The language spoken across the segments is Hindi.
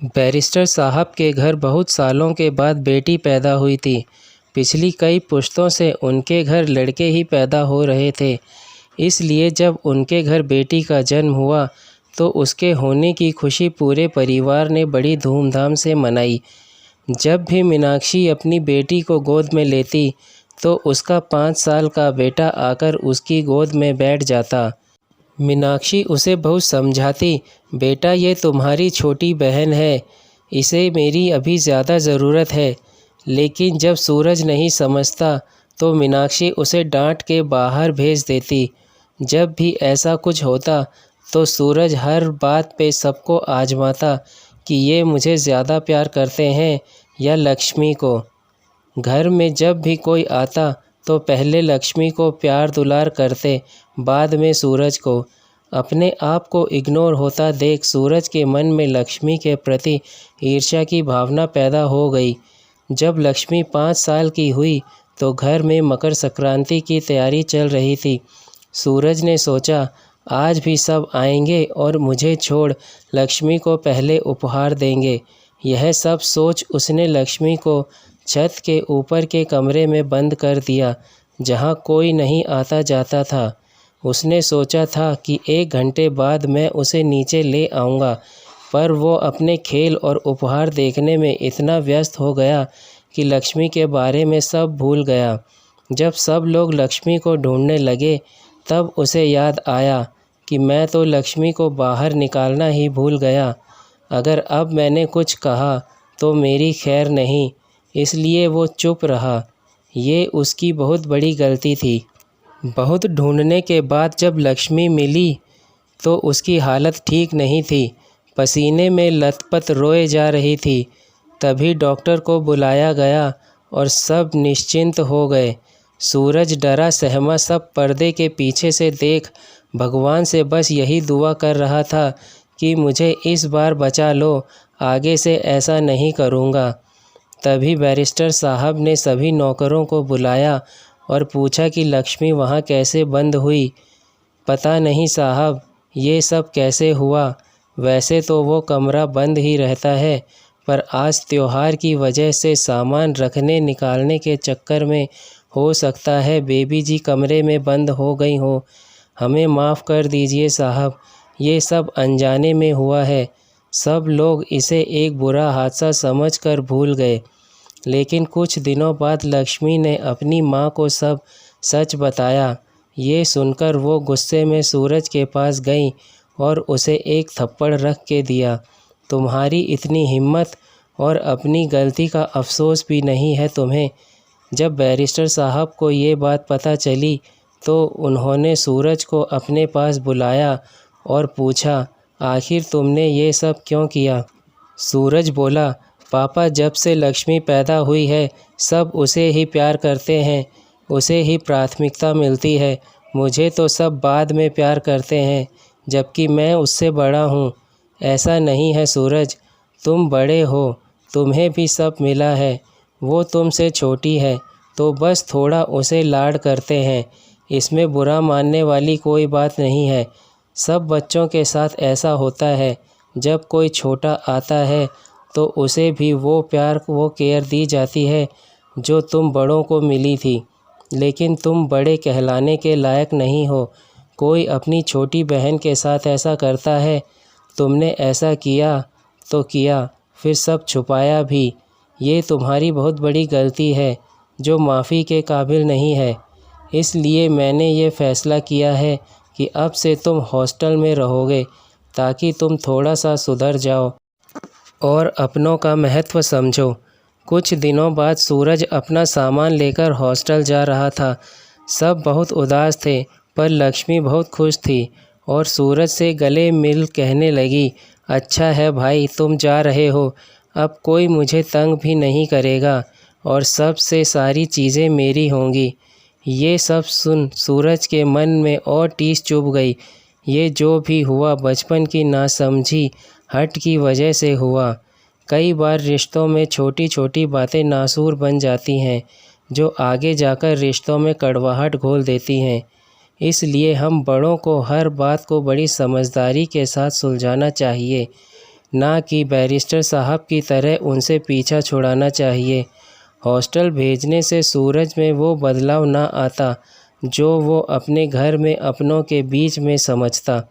बैरिस्टर साहब के घर बहुत सालों के बाद बेटी पैदा हुई थी। पिछली कई पुश्तों से उनके घर लड़के ही पैदा हो रहे थे, इसलिए जब उनके घर बेटी का जन्म हुआ तो उसके होने की खुशी पूरे परिवार ने बड़ी धूमधाम से मनाई। जब भी मीनाक्षी अपनी बेटी को गोद में लेती तो उसका 5 साल का बेटा आकर उसकी गोद में बैठ जाता। मीनाक्षी उसे बहुत समझाती, बेटा ये तुम्हारी छोटी बहन है, इसे मेरी अभी ज़्यादा ज़रूरत है। लेकिन जब सूरज नहीं समझता तो मीनाक्षी उसे डांट के बाहर भेज देती। जब भी ऐसा कुछ होता तो सूरज हर बात पे सबको आजमाता कि ये मुझे ज़्यादा प्यार करते हैं या लक्ष्मी को। घर में जब भी कोई आता तो पहले लक्ष्मी को प्यार दुलार करते, बाद में सूरज को। अपने आप को इग्नोर होता देख सूरज के मन में लक्ष्मी के प्रति ईर्ष्या की भावना पैदा हो गई। जब लक्ष्मी 5 साल की हुई तो घर में मकर संक्रांति की तैयारी चल रही थी। सूरज ने सोचा, आज भी सब आएंगे और मुझे छोड़ लक्ष्मी को पहले उपहार देंगे। यह सब सोच उसने लक्ष्मी को छत के ऊपर के कमरे में बंद कर दिया, जहाँ कोई नहीं आता जाता था। उसने सोचा था कि 1 घंटे बाद मैं उसे नीचे ले आऊँगा, पर वो अपने खेल और उपहार देखने में इतना व्यस्त हो गया कि लक्ष्मी के बारे में सब भूल गया। जब सब लोग लक्ष्मी को ढूंढने लगे तब उसे याद आया कि मैं तो लक्ष्मी को बाहर निकालना ही भूल गया। अगर अब मैंने कुछ कहा तो मेरी खैर नहीं, इसलिए वो चुप रहा। ये उसकी बहुत बड़ी गलती थी। बहुत ढूंढने के बाद जब लक्ष्मी मिली तो उसकी हालत ठीक नहीं थी, पसीने में लथपथ रोए जा रही थी। तभी डॉक्टर को बुलाया गया और सब निश्चिंत हो गए। सूरज डरा सहमा सब पर्दे के पीछे से देख भगवान से बस यही दुआ कर रहा था कि मुझे इस बार बचा लो, आगे से ऐसा नहीं करूँगा। तभी बैरिस्टर साहब ने सभी नौकरों को बुलाया और पूछा कि लक्ष्मी वहाँ कैसे बंद हुई। पता नहीं साहब, ये सब कैसे हुआ। वैसे तो वो कमरा बंद ही रहता है, पर आज त्योहार की वजह से सामान रखने निकालने के चक्कर में हो सकता है बेबी जी कमरे में बंद हो गई हो। हमें माफ़ कर दीजिए साहब, ये सब अनजाने में हुआ है। सब लोग इसे एक बुरा हादसा समझकर भूल गए। लेकिन कुछ दिनों बाद लक्ष्मी ने अपनी माँ को सब सच बताया। ये सुनकर वो गुस्से में सूरज के पास गई और उसे एक थप्पड़ रख के दिया। तुम्हारी इतनी हिम्मत और अपनी गलती का अफसोस भी नहीं है तुम्हें। जब बैरिस्टर साहब को ये बात पता चली तो उन्होंने सूरज को अपने पास बुलाया और पूछा, आखिर तुमने ये सब क्यों किया। सूरज बोला, पापा जब से लक्ष्मी पैदा हुई है सब उसे ही प्यार करते हैं, उसे ही प्राथमिकता मिलती है। मुझे तो सब बाद में प्यार करते हैं, जबकि मैं उससे बड़ा हूँ। ऐसा नहीं है सूरज, तुम बड़े हो, तुम्हें भी सब मिला है। वो तुमसे छोटी है तो बस थोड़ा उसे लाड करते हैं, इसमें बुरा मानने वाली कोई बात नहीं है। सब बच्चों के साथ ऐसा होता है। जब कोई छोटा आता है तो उसे भी वो प्यार वो केयर दी जाती है जो तुम बड़ों को मिली थी। लेकिन तुम बड़े कहलाने के लायक नहीं हो। कोई अपनी छोटी बहन के साथ ऐसा करता है। तुमने ऐसा किया तो किया, फिर सब छुपाया भी। ये तुम्हारी बहुत बड़ी गलती है जो माफ़ी के काबिल नहीं है। इसलिए मैंने ये फ़ैसला किया है कि अब से तुम हॉस्टल में रहोगे, ताकि तुम थोड़ा सा सुधर जाओ और अपनों का महत्व समझो। कुछ दिनों बाद सूरज अपना सामान लेकर हॉस्टल जा रहा था। सब बहुत उदास थे, पर लक्ष्मी बहुत खुश थी और सूरज से गले मिल कहने लगी, अच्छा है भाई तुम जा रहे हो, अब कोई मुझे तंग भी नहीं करेगा और सबसे सारी चीज़ें मेरी होंगी। ये सब सुन सूरज के मन में और टीस चुभ गई। ये जो भी हुआ बचपन की नासमझी हट की वजह से हुआ। कई बार रिश्तों में छोटी छोटी बातें नासूर बन जाती हैं, जो आगे जाकर रिश्तों में कड़वाहट घोल देती हैं। इसलिए हम बड़ों को हर बात को बड़ी समझदारी के साथ सुलझाना चाहिए। ना कि बैरिस्टर साहब की तरह उनसे पीछा छुड़ाना चाहिए। हॉस्टल भेजने से सूरज में वो बदलाव ना आता जो वो अपने घर में अपनों के बीच में समझता।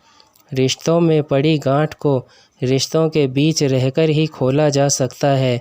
रिश्तों में पड़ी गांठ को रिश्तों के बीच रहकर ही खोला जा सकता है।